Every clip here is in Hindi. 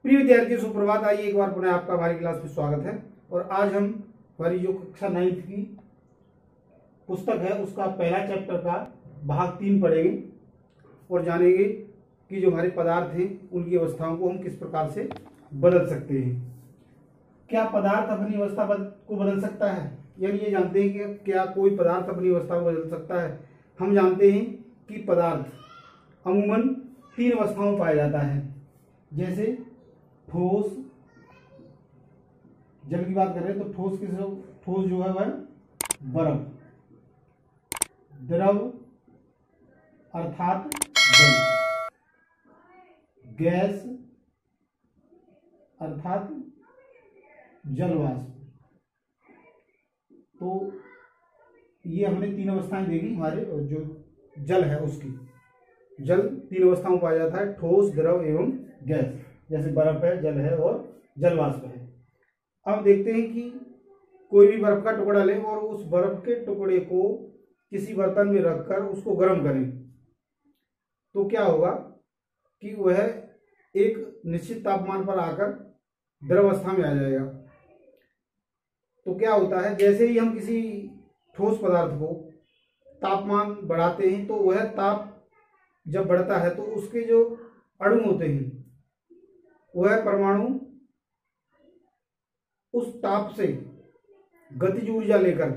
प्रिय विद्यार्थियों, सुप्रभात। आइए एक बार पुनः आपका हमारी क्लास में स्वागत है। और आज हम हमारी जो कक्षा 9th की पुस्तक है उसका पहला चैप्टर का भाग 3 पढ़ेंगे और जानेंगे कि जो हमारे पदार्थ हैं उनकी अवस्थाओं को हम किस प्रकार से बदल सकते हैं। क्या पदार्थ अपनी अवस्था को बदल सकता है, यानी ये जानते हैं कि क्या कोई पदार्थ अपनी अवस्था को बदल सकता है। हम जानते हैं कि पदार्थ अमूमन 3 अवस्थाओं में पाया जाता है, जैसे ठोस। जल की बात कर रहे हैं तो ठोस जो है वह बर्फ, द्रव अर्थात जल, गैस अर्थात जलवाष्प। तो ये हमने 3 अवस्थाएं देखी। हमारे जो जल है उसकी जल 3 अवस्थाओं में पाया जाता है, ठोस, द्रव एवं गैस। जैसे बर्फ है, जल है और जलवाष्प है। अब देखते हैं कि कोई भी बर्फ का टुकड़ा लें और उस बर्फ के टुकड़े को किसी बर्तन में रखकर उसको गर्म करें तो क्या होगा कि वह एक निश्चित तापमान पर आकर द्रवावस्था में आ जाएगा। तो क्या होता है, जैसे ही हम किसी ठोस पदार्थ को तापमान बढ़ाते हैं तो वह ताप जब बढ़ता है तो उसके जो अणु होते हैं वह परमाणु उस ताप से गतिज ऊर्जा लेकर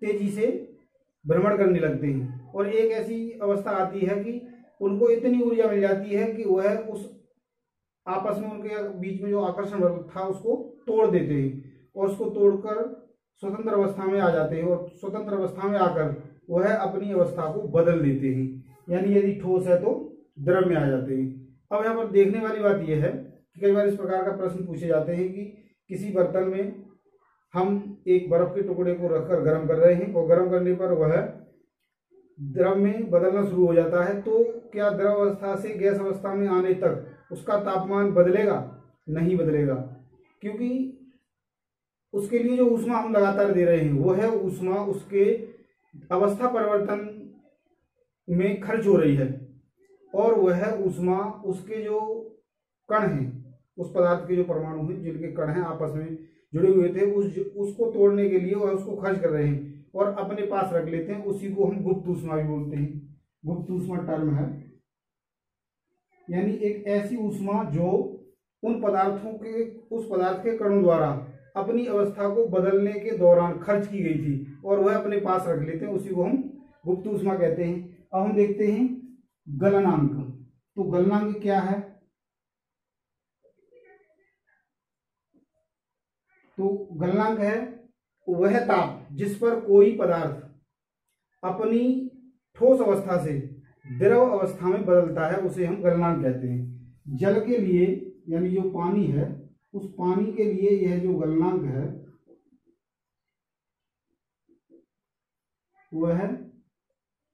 तेजी से भ्रमण करने लगते हैं और एक ऐसी अवस्था आती है कि उनको इतनी ऊर्जा मिल जाती है कि वह उस आपस में उनके बीच में जो आकर्षण बल था उसको तोड़ देते हैं और उसको तोड़कर स्वतंत्र अवस्था में आ जाते हैं और स्वतंत्र अवस्था में आकर वह अपनी अवस्था को बदल देते हैं। यानी यदि ठोस है तो द्रव में आ जाते हैं। अब यहाँ पर देखने वाली बात यह है कि कई बार इस प्रकार का प्रश्न पूछे जाते हैं कि किसी बर्तन में हम एक बर्फ के टुकड़े को रखकर गर्म कर रहे हैं और गर्म करने पर वह द्रव में बदलना शुरू हो जाता है, तो क्या द्रव अवस्था से गैस अवस्था में आने तक उसका तापमान बदलेगा? नहीं बदलेगा, क्योंकि उसके लिए जो ऊष्मा हम लगातार दे रहे हैं वो है ऊष्मा उसके अवस्था परिवर्तन में खर्च हो रही है और वह ऊष्मा उसके जो कण हैं, उस पदार्थ के जो परमाणु हैं जिनके कण हैं आपस में जुड़े हुए थे उसको तोड़ने के लिए वह उसको खर्च कर रहे हैं और अपने पास रख लेते हैं। उसी को हम गुप्त ऊष्मा भी बोलते हैं। गुप्त ऊष्मा टर्म है, यानी एक ऐसी ऊष्मा जो उन पदार्थों के उस पदार्थ के कणों द्वारा अपनी अवस्था को बदलने के दौरान खर्च की गई थी और वह अपने पास रख लेते हैं। उसी को हम गुप्त ऊष्मा कहते हैं। अब हम देखते हैं गलनांक। तो गलनांक क्या है? तो गलनांक है वह ताप जिस पर कोई पदार्थ अपनी ठोस अवस्था से द्रव अवस्था में बदलता है, उसे हम गलनांक कहते हैं। जल के लिए यानी जो पानी है उस पानी के लिए यह जो गलनांक है वह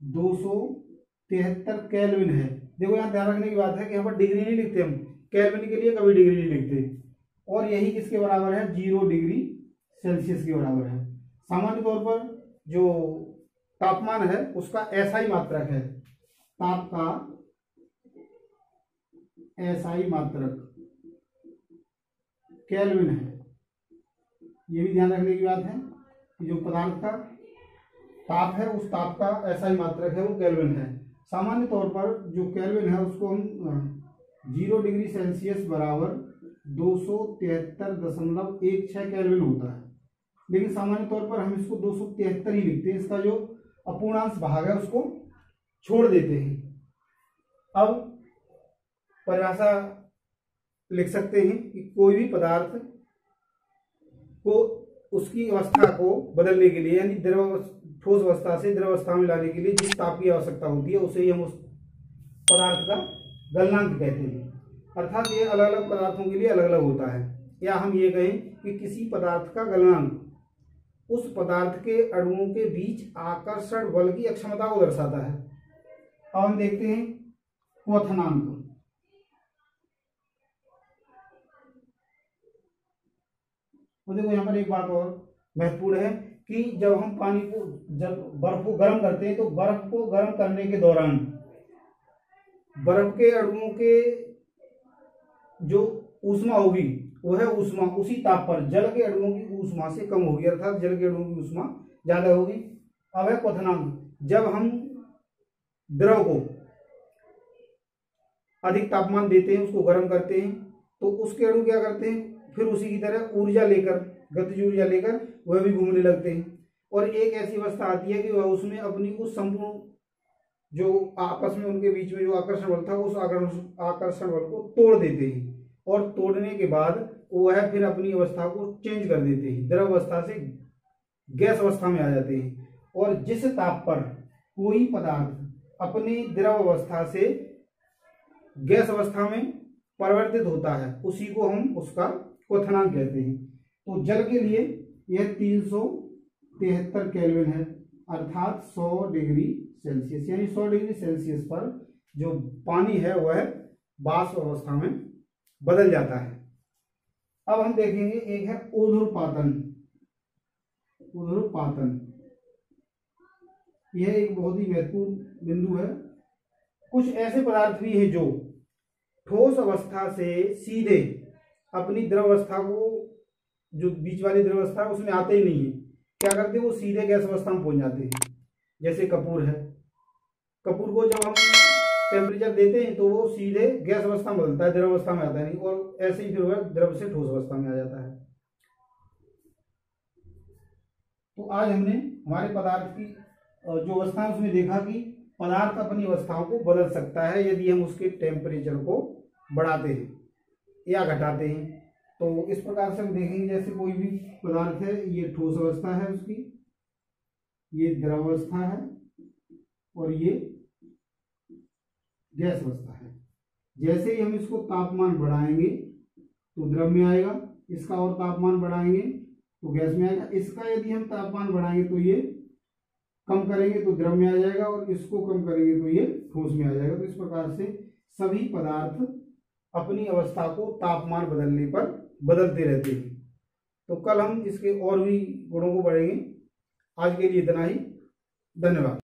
273 केल्विन है। देखो यहाँ ध्यान रखने की बात है कि यहाँ पर डिग्री नहीं लिखते, हम केल्विन के लिए कभी डिग्री नहीं लिखते। और यही किसके बराबर है? 0 डिग्री सेल्सियस के बराबर है। सामान्य तौर पर जो तापमान है उसका एसआई मात्रक है, ताप का एसआई मात्रक केल्विन है। ये भी ध्यान रखने की बात है कि जो पदार्थ का ताप है उस ताप का एसआई मात्रक है वो केल्विन है। सामान्य तौर पर जो केल्विन है उसको हम 0 डिग्री सेल्सियस बराबर 273.16 केल्विन होता है, लेकिन सामान्य तौर पर हम इसको 273 ही लिखते हैं। इसका जो अपूर्णांश भाग है उसको छोड़ देते हैं। अब परिभाषा लिख सकते हैं कि कोई भी पदार्थ को उसकी अवस्था को बदलने के लिए यानी ठोस अवस्था से द्रव अवस्था में लाने के लिए जिस ताप की आवश्यकता होती है उसे ही हम उस पदार्थ का गलनांक कहते हैं। अर्थात ये अलग अलग पदार्थों के लिए अलग अलग होता है। या हम ये कहें कि किसी पदार्थ का गलनांक उस पदार्थ के अणुओं के बीच आकर्षण बल की अक्षमता को दर्शाता है। अब हम देखते हैं क्वथनांक। तो देखो यहाँ पर एक बात और महत्वपूर्ण है कि जब हम बर्फ को गर्म करते हैं तो बर्फ को गर्म करने के दौरान बर्फ के अणुओं के जो ऊष्मा होगी वह ऊष्मा उसी ताप पर जल के अणुओं की ऊष्मा से कम होगी, अर्थात जल के अणुओं की ऊष्मा ज्यादा होगी। अब है क्वथनांक। जब हम द्रव को अधिक तापमान देते हैं, उसको गर्म करते हैं, तो उसके अणु क्या करते हैं, फिर उसी की तरह ऊर्जा लेकर, गतिज ऊर्जा लेकर वह भी घूमने लगते हैं। और एक ऐसी अवस्था आती है कि वह उसमें अपनी उस संपूर्ण जो आपस में उनके बीच में जो आकर्षण बल था, उस आकर्षण बल को तोड़ देते हैं, और तोड़ने के बाद वह फिर अपनी अवस्था को चेंज कर देते हैं, द्रव अवस्था से गैस अवस्था में आ जाते हैं। और जिस ताप पर कोई पदार्थ अपनी द्रव अवस्था से गैस अवस्था में परिवर्तित होता है, उसी को हम उसका क्वथनांक कहते हैं। तो जल के लिए यह 373 केल्विन है, अर्थात 100 डिग्री सेल्सियस, यानी 100 डिग्री सेल्सियस पर जो पानी है वह वाष्प अवस्था में बदल जाता है। अब हम देखेंगे, एक है ऊर्ध्वपातन। ऊर्ध्वपातन यह एक बहुत ही महत्वपूर्ण बिंदु है। कुछ ऐसे पदार्थ भी हैं जो ठोस अवस्था से सीधे अपनी द्रव अवस्था को, जो बीच वाली द्रव अवस्था है उसमें आते ही नहीं है, क्या करते हैं, वो सीधे गैस अवस्था में पहुंच जाते हैं। जैसे कपूर है, कपूर को जब हम टेम्परेचर देते हैं तो वो सीधे गैस अवस्था में बदलता है, द्रव अवस्था में आता है नहीं, और ऐसे ही फिर वह द्रव से ठोस अवस्था में आ जाता है। तो आज हमने हमारे पदार्थ की जो अवस्था है उसमें देखा कि पदार्थ अपनी अवस्थाओं को बदल सकता है यदि हम उसके टेम्परेचर को बढ़ाते हैं या घटाते हैं। तो इस प्रकार से हम देखेंगे, जैसे कोई भी पदार्थ है, ये ठोस अवस्था है उसकी, ये द्रव अवस्था है, और ये गैस अवस्था है। जैसे ही हम इसको तापमान बढ़ाएंगे तो द्रव में आएगा, इसका और तापमान बढ़ाएंगे तो गैस में आएगा, इसका यदि हम तापमान बढ़ाएंगे तो ये कम करेंगे तो द्रव में आ जाएगा, और इसको कम करेंगे तो ये ठोस में आ जाएगा। तो इस प्रकार से सभी पदार्थ अपनी अवस्था को तापमान बदलने पर बदलते रहते हैं। तो कल हम इसके और भी गुणों को पढ़ेंगे। आज के लिए इतना ही, धन्यवाद।